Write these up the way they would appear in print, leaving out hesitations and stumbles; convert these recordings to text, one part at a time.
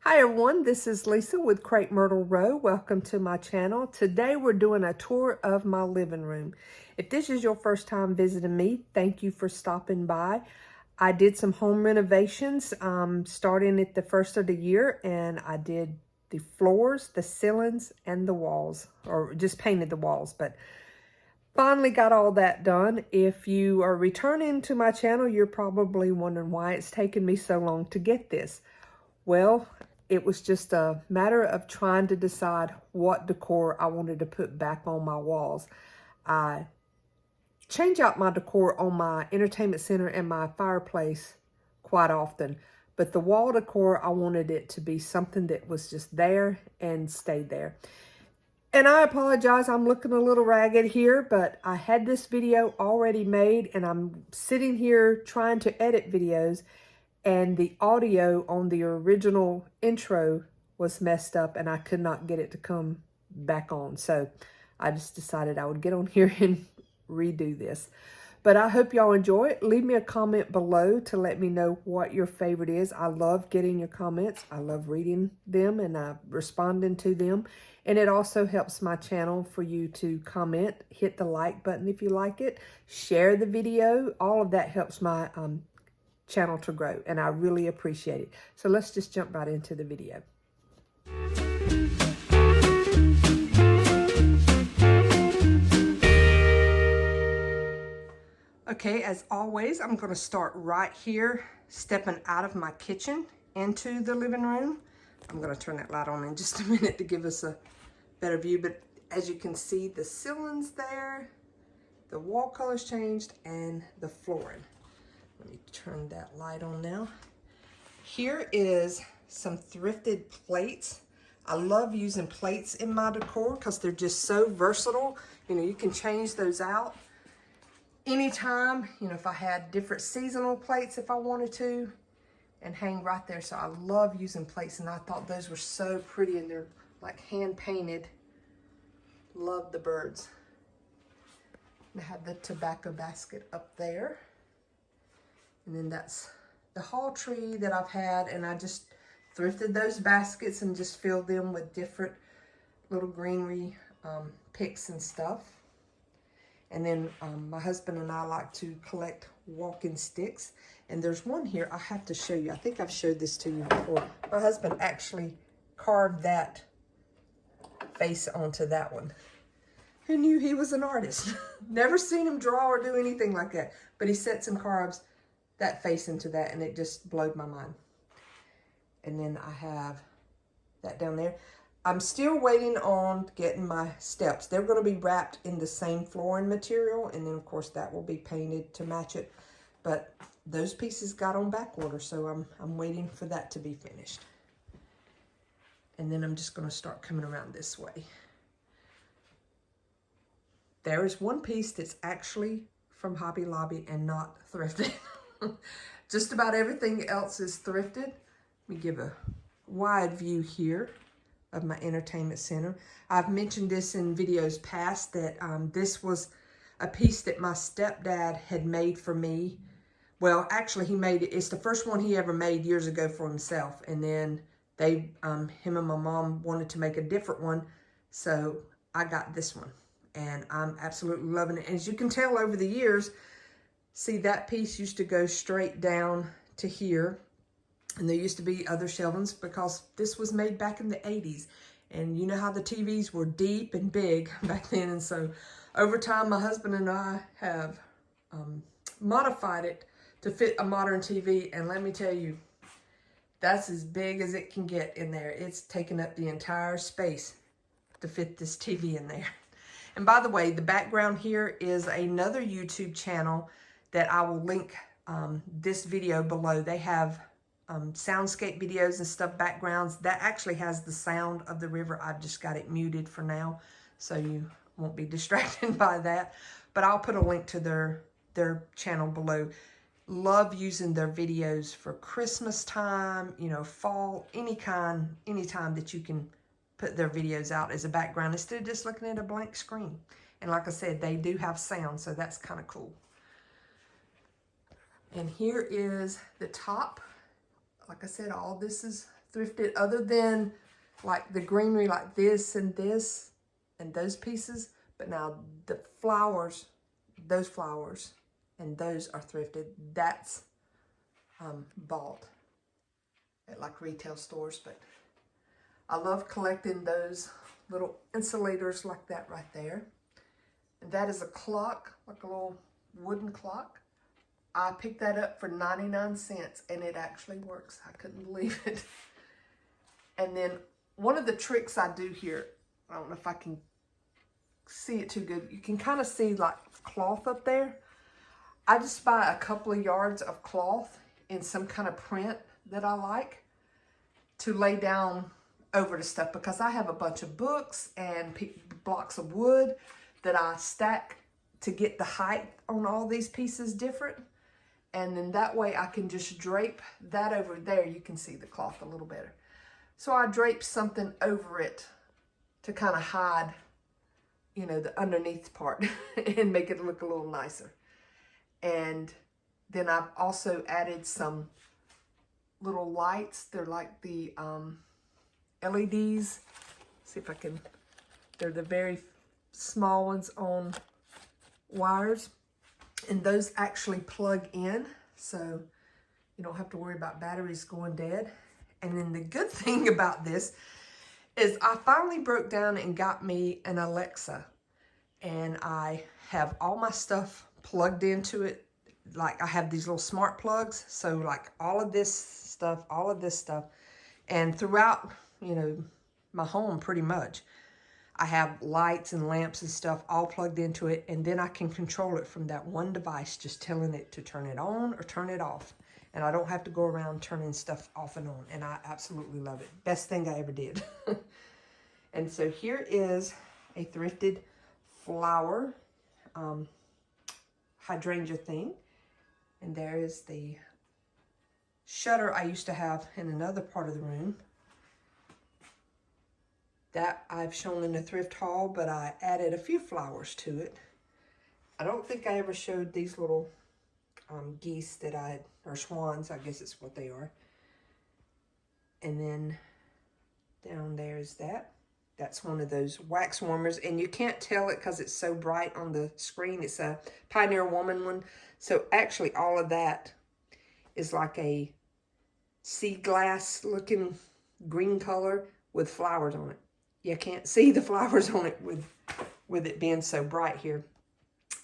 Hi everyone, this is Lisa with crepemyrtlerow. Welcome to my channel. Today we're doing a tour of my living room. If this is your first time visiting me, thank you for stopping by. I did some home renovations starting at the first of the year, and I did the floors, the ceilings, and the walls, or just painted the walls, but finally got all that done. If you are returning to my channel, you're probably wondering why it's taken me so long to get this. Well, it was just a matter of trying to decide what decor I wanted to put back on my walls. I change out my decor on my entertainment center and my fireplace quite often, but the wall decor, I wanted it to be something that was just there and stayed there. And I apologize, I'm looking a little ragged here, but I had this video already made and I'm sitting here trying to edit videos, and the audio on the original intro was messed up and I could not get it to come back on. So I just decided I would get on here and redo this. But I hope y'all enjoy it. Leave me a comment below to let me know what your favorite is. I love getting your comments. I love reading them and responding to them. And it also helps my channel for you to comment, hit the like button if you like it, share the video. All of that helps my channel to grow, and I really appreciate it. So let's just jump right into the video. Okay, as always, I'm going to start right here, stepping out of my kitchen into the living room. I'm going to turn that light on in just a minute to give us a better view, but as you can see, the ceiling's there, the wall color's changed, and the flooring. Let me turn that light on now. Here is some thrifted plates. I love using plates in my decor because they're just so versatile. You know, you can change those out anytime. You know, if I had different seasonal plates if I wanted to, and hang right there. So I love using plates, and I thought those were so pretty, and they're like hand painted. Love the birds. I have the tobacco basket up there. And then that's the hall tree that I've had, and I just thrifted those baskets and just filled them with different little greenery picks and stuff. And then my husband and I like to collect walking sticks. And there's one here I have to show you. I think I've showed this to you before. My husband actually carved that face onto that one. Who knew he was an artist? Never seen him draw or do anything like that. But he set some carves that face into that, and it just blowed my mind. And then I have that down there. I'm still waiting on getting my steps. They're going to be wrapped in the same flooring material, and then of course that will be painted to match it. But those pieces got on back order, so I'm waiting for that to be finished. And then I'm just going to start coming around this way. There is one piece that's actually from Hobby Lobby and not thrifted. Just about everything else is thrifted. Let me give a wide view here of my entertainment center. I've mentioned this in videos past that this was a piece that my stepdad had made for me. Well, actually he made it. It's the first one he ever made years ago for himself. And then they, him and my mom wanted to make a different one. So I got this one, and I'm absolutely loving it. And as you can tell over the years, see, that piece used to go straight down to here, and there used to be other shelvings because this was made back in the 80s. And you know how the TVs were deep and big back then. And so over time, my husband and I have modified it to fit a modern TV. And let me tell you, that's as big as it can get in there. It's taken up the entire space to fit this TV in there. And by the way, the background here is another YouTube channel that I will link this video below. They have soundscape videos and stuff, backgrounds. That actually has the sound of the river. I've just got it muted for now, so you won't be distracted by that. But I'll put a link to their channel below. Love using their videos for Christmas time, you know, fall, anytime that you can put their videos out as a background instead of just looking at a blank screen. And like I said, they do have sound, so that's kind of cool. And here is the top. Like I said, all this is thrifted other than like the greenery like this and those pieces. But now the flowers, those flowers and those are thrifted. That's bought at like retail stores. But I love collecting those little insulators like that right there. And that is a clock, like a little wooden clock. I picked that up for 99 cents and it actually works. I couldn't believe it. And then one of the tricks I do here, I don't know if I can see it too good. You can kind of see like cloth up there. I just buy a couple of yards of cloth in some kind of print that I like to lay down over the stuff, because I have a bunch of books and blocks of wood that I stack to get the height on all these pieces different. And then that way I can just drape that over there. You can see the cloth a little better. So I drape something over it to kind of hide, you know, the underneath part and make it look a little nicer. And then I've also added some little lights. They're like the LEDs. See if I can, they're the very small ones on wires. And those actually plug in, so you don't have to worry about batteries going dead. And then the good thing about this is I finally broke down and got me an Alexa. And I have all my stuff plugged into it. Like I have these little smart plugs. So like all of this stuff. And throughout, you know, my home pretty much, I have lights and lamps and stuff all plugged into it, and then I can control it from that one device, just telling it to turn it on or turn it off. And I don't have to go around turning stuff off and on, and I absolutely love it. Best thing I ever did. And so here is a thrifted flower hydrangea thing. And there is the shutter I used to have in another part of the room. That I've shown in the thrift haul, but I added a few flowers to it. I don't think I ever showed these little geese that or swans, I guess it's what they are. And then down there is that. That's one of those wax warmers, and you can't tell it because it's so bright on the screen. It's a Pioneer Woman one. So actually all of that is like a sea glass looking green color with flowers on it. You can't see the flowers on it with it being so bright here.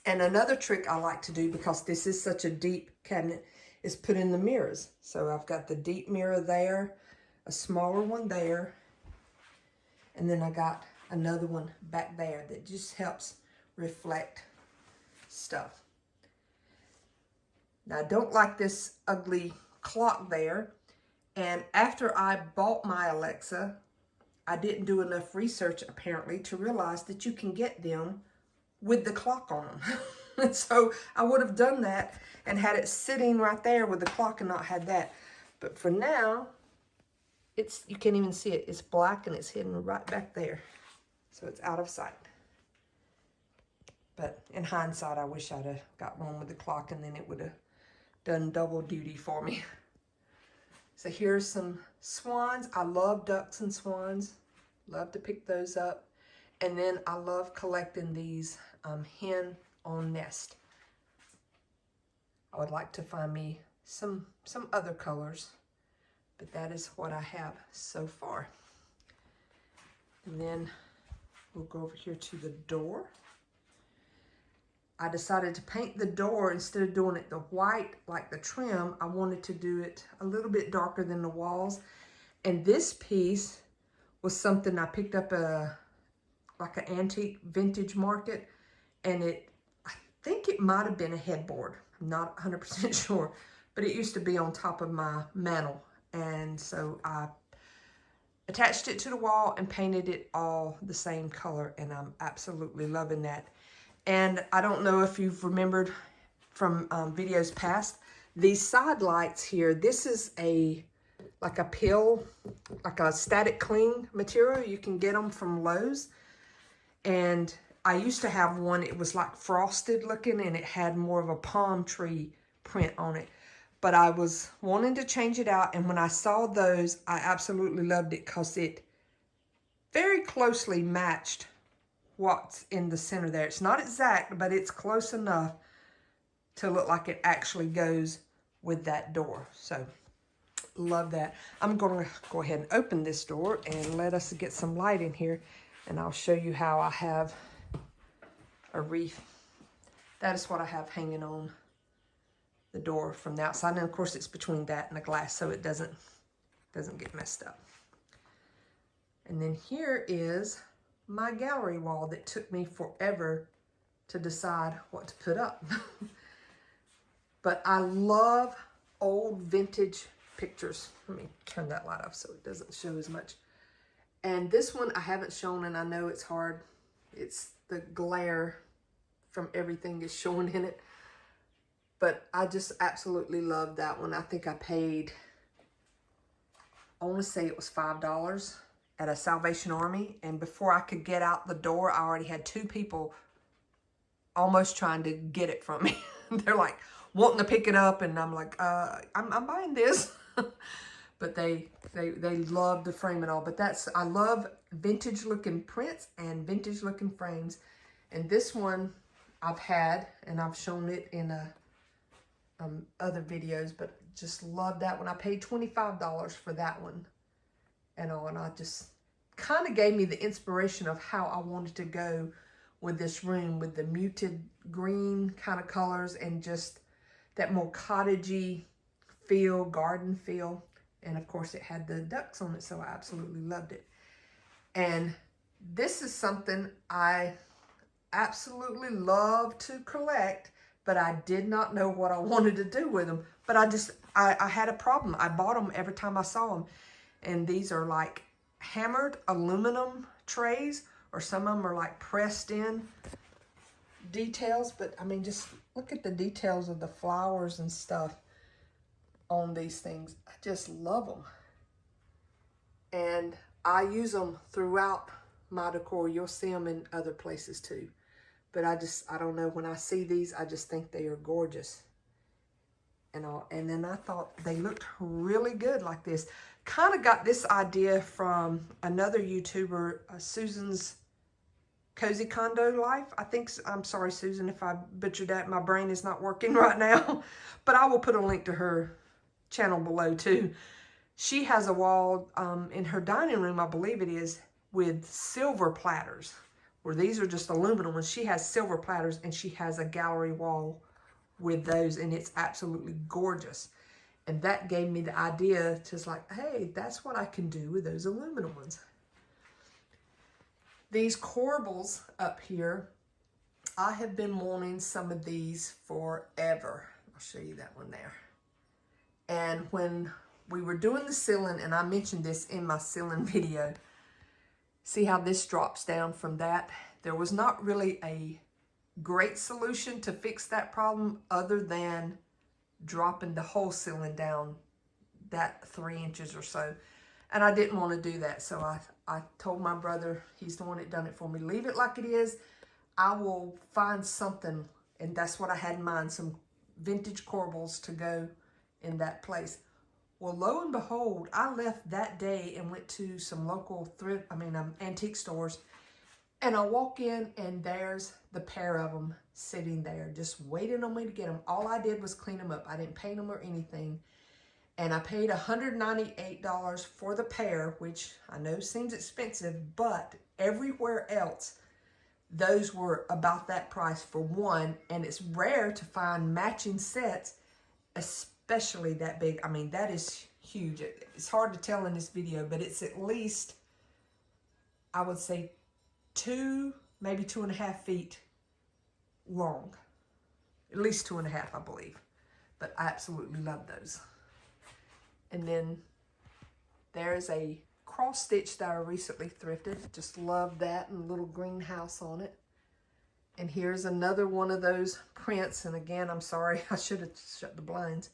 And another trick I like to do, because this is such a deep cabinet, is put in the mirrors. So I've got the deep mirror there, a smaller one there, and then I got another one back there that just helps reflect stuff. Now I don't like this ugly clock there. And after I bought my Alexa, I didn't do enough research, apparently, to realize that you can get them with the clock on them. And so I would have done that and had it sitting right there with the clock and not had that. But for now, you can't even see it. It's black and it's hidden right back there. So it's out of sight. But in hindsight, I wish I'd have got one with the clock, and then it would have done double duty for me. So here's some swans. I love ducks and swans. Love to pick those up. And then I love collecting these hen on nest. I would like to find me some other colors, but that is what I have so far. And then we'll go over here to the door. I decided to paint the door, instead of doing it the white like the trim, I wanted to do it a little bit darker than the walls. And this piece was something I picked up like an antique vintage market, and I think it might have been a headboard. I'm not 100% sure, but it used to be on top of my mantle. And so I attached it to the wall and painted it all the same color, and I'm absolutely loving that. And I don't know if you've remembered from videos past, these side lights here, this is like a pill, like a static cling material. You can get them from Lowe's. And I used to have one, it was like frosted looking, and it had more of a palm tree print on it. but I was wanting to change it out. And when I saw those, I absolutely loved it because it very closely matched what's in the center there. It's not exact, but it's close enough to look like it actually goes with that door. So love that. I'm going to go ahead and open this door and let us get some light in here, and I'll show you how I have a wreath. That is what I have hanging on the door from the outside, and of course it's between that and the glass so it doesn't get messed up. And then here is my gallery wall that took me forever to decide what to put up. But I love old vintage pictures. Let me turn that light off so it doesn't show as much. And this one I haven't shown, and I know it's hard. It's the glare from everything is showing in it. But I just absolutely love that one. I think I paid, I want to say it was $5 at a Salvation Army. And before I could get out the door, I already had 2 people almost trying to get it from me. They're like wanting to pick it up, and I'm like, I'm buying this. But they love the frame and all. But I love vintage looking prints and vintage looking frames. And this one I've had, and I've shown it in other videos, but just love that one. I paid $25 for that one and all, and I just kind of gave me the inspiration of how I wanted to go with this room, with the muted green kind of colors and just that more cottagey feel, garden feel. And of course it had the ducks on it, so I absolutely loved it. And this is something I absolutely love to collect, but I did not know what I wanted to do with them. But I had a problem. I bought them every time I saw them. And these are like hammered aluminum trays, or some of them are like pressed in details. But I mean, just look at the details of the flowers and stuff on these things. I just love them. And I use them throughout my decor. You'll see them in other places too. But I don't know, when I see these, I just think they are gorgeous and all. And then I thought they looked really good like this. Kind of got this idea from another YouTuber, Susan's Cozy Condo Life. I think, I'm sorry, Susan, if I butchered that. My brain is not working right now. But I will put a link to her channel below too. She has a wall in her dining room, I believe it is, with silver platters, where these are just aluminum ones. She has silver platters, and she has a gallery wall with those, and it's absolutely gorgeous. And that gave me the idea, just like, hey, that's what I can do with those aluminum ones. These corbels up here, I have been wanting some of these forever. I'll show you that one there. And when we were doing the ceiling, and I mentioned this in my ceiling video, see how this drops down from that? There was not really a great solution to fix that problem other than dropping the whole ceiling down that 3 inches or so. And I didn't want to do that. So I told my brother, he's the one that done it for me, leave it like it is. I will find something. And that's what I had in mind, some vintage corbels to go in that place. Well, lo and behold, I left that day and went to some local antique stores. And I walk in, and there's the pair of them sitting there, just waiting on me to get them. All I did was clean them up. I didn't paint them or anything. And I paid $198 for the pair, which I know seems expensive, but everywhere else, those were about that price for one. And it's rare to find matching sets, especially that big. I mean, that is huge. It's hard to tell in this video, but it's at least, I would say, 2, maybe 2.5 feet long. At least 2.5, I believe. But I absolutely love those. And then there's a cross stitch that I recently thrifted. Just love that, and a little greenhouse on it. And here's another one of those prints. And again, I'm sorry, I should have shut the blinds.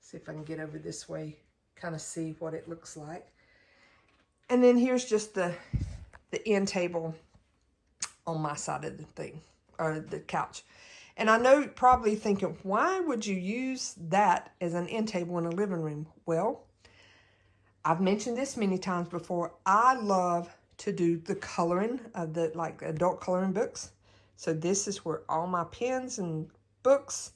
See if I can get over this way, kind of see what it looks like. And then here's just the end table on my side of the thing, or the couch. And I know you're probably thinking, why would you use that as an end table in a living room? Well, I've mentioned this many times before. I love to do the coloring of the like adult coloring books. So this is where all my pens and books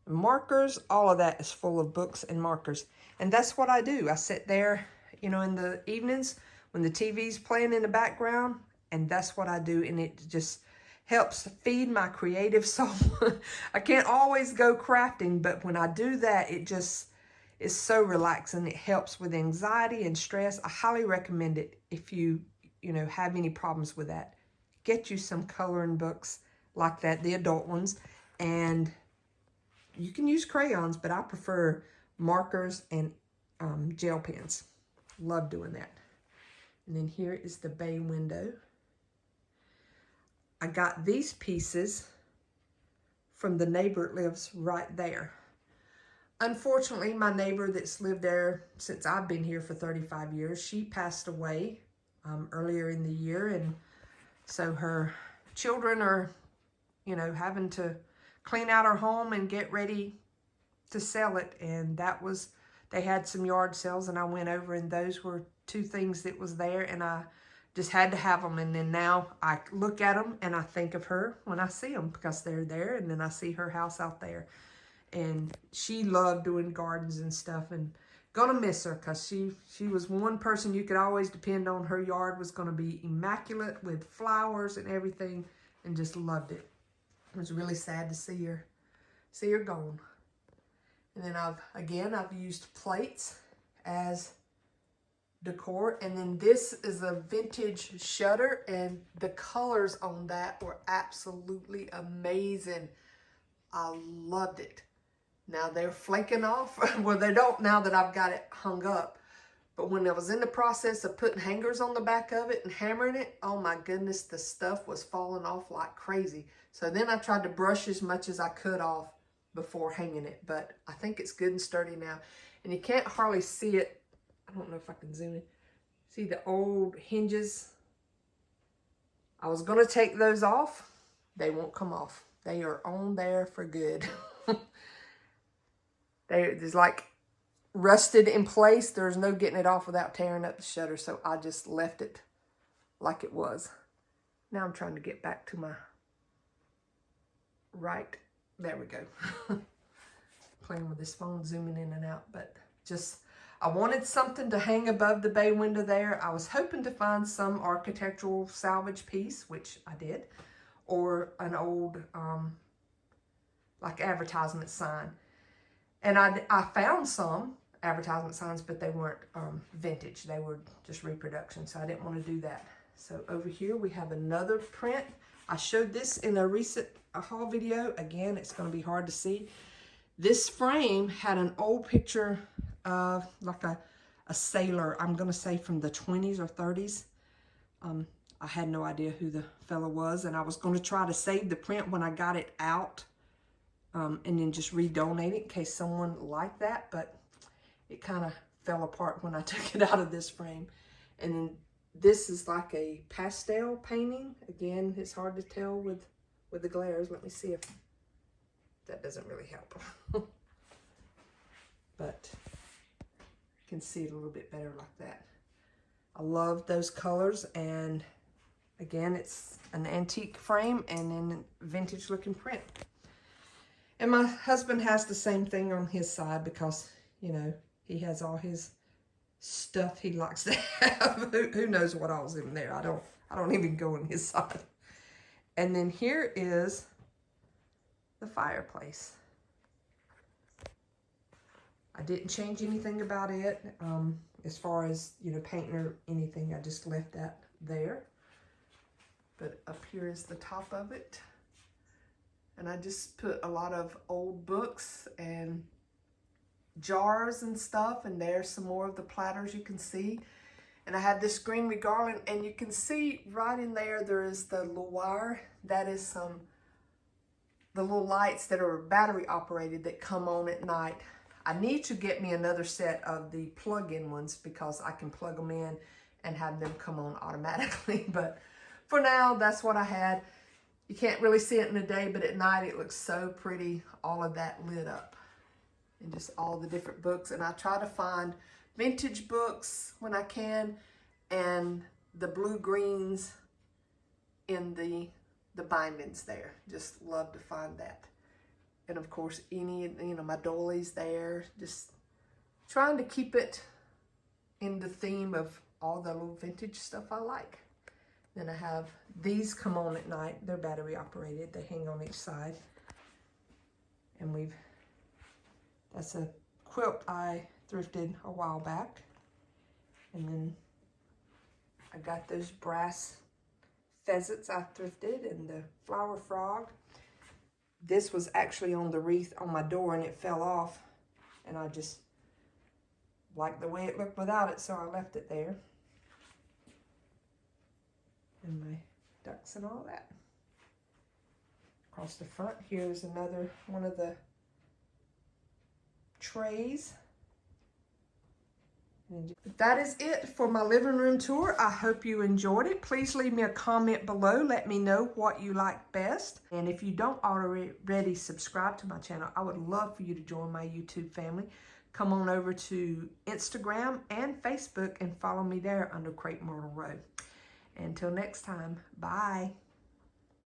and markers, all of that is full of books and markers. And that's what I do. I sit there, you know, in the evenings when the TV's playing in the background, and that's what I do. And it just helps feed my creative soul. I can't always go crafting, but when I do that, it just is so relaxing. It helps with anxiety and stress. I highly recommend it if you know, have any problems with that. Get you some coloring books like that, the adult ones, and you can use crayons, but I prefer markers and gel pens. Love doing that. And then here is the bay window. I got these pieces from the neighbor that lives right there. Unfortunately, my neighbor that's lived there since I've been here for 35 years, she passed away earlier in the year, and so her children are, you know, having to clean out her home and get ready to sell it. And that was, they had some yard sales, and I went over, and those were two things that was there, and I just had to have them. And then now I look at them and I think of her when I see them, because they're there, and then I see her house out there. And she loved doing gardens and stuff, and gonna miss her, because she was one person you could always depend on. Her yard was gonna be immaculate with flowers and everything, and just loved it. It was really sad to see her gone. And then I've used plates as decor. And then this is a vintage shutter, and the colors on that were absolutely amazing. I loved it. Now they're flaking off. Well, they don't now that I've got it hung up. But when I was in the process of putting hangers on the back of it and hammering it, oh my goodness, the stuff was falling off like crazy. So then I tried to brush as much as I could off before hanging it. But I think it's good and sturdy now. And you can't hardly see it. I don't know if I can zoom in. See the old hinges? I was going to take those off. They won't come off. They are on there for good. They're just like rusted in place. There's no getting it off without tearing up the shutter. So I just left it like it was. Now I'm trying to get back to my right. There we go. Playing with this phone, zooming in and out. But just, I wanted something to hang above the bay window there. I was hoping to find some architectural salvage piece, which I did. Or an old, like advertisement sign. And I found some advertisement signs, but they weren't vintage. They were just reproduction, so I didn't want to do that. So over here we have another print. I showed this in a recent haul video. Again, it's going to be hard to see. This frame had an old picture of like a sailor, I'm going to say from the 20s or 30s. I had no idea who the fella was, and I was going to try to save the print when I got it out. And then just redonate it in case someone liked that, but it kind of fell apart when I took it out of this frame. And then this is like a pastel painting. Again, it's hard to tell with the glares. Let me see if that doesn't really help. But you can see it a little bit better like that. I love those colors, and again, it's an antique frame and then vintage looking print. And my husband has the same thing on his side because, you know, he has all his stuff he likes to have. Who knows what all's in there? I don't even go on his side. And then here is the fireplace. I didn't change anything about it as far as, you know, painting or anything. I just left that there. But up here is the top of it. And I just put a lot of old books and jars and stuff. And there's some more of the platters you can see. And I have this greenery garland. And you can see right in there, there is the little wire. That is the little lights that are battery operated that come on at night. I need to get me another set of the plug-in ones because I can plug them in and have them come on automatically. But for now, that's what I had. You can't really see it in the day, but at night it looks so pretty, all of that lit up. And just all the different books. And I try to find vintage books when I can, and the blue-greens in the bindings there. Just love to find that. And of course, my doilies there. Just trying to keep it in the theme of all the little vintage stuff I like. Then I have these come on at night. They're battery operated. They hang on each side. And that's a quilt I thrifted a while back. And then I got those brass pheasants I thrifted and the flower frog. This was actually on the wreath on my door and it fell off. And I just liked the way it looked without it, so I left it there. And my ducks and all that. Across the front, here's another one of the trays. That is it for my living room tour. I hope you enjoyed it. Please leave me a comment below. Let me know what you like best. And if you don't already subscribe to my channel, I would love for you to join my YouTube family. Come on over to Instagram and Facebook and follow me there under Crepe Myrtle Row. Until next time, bye.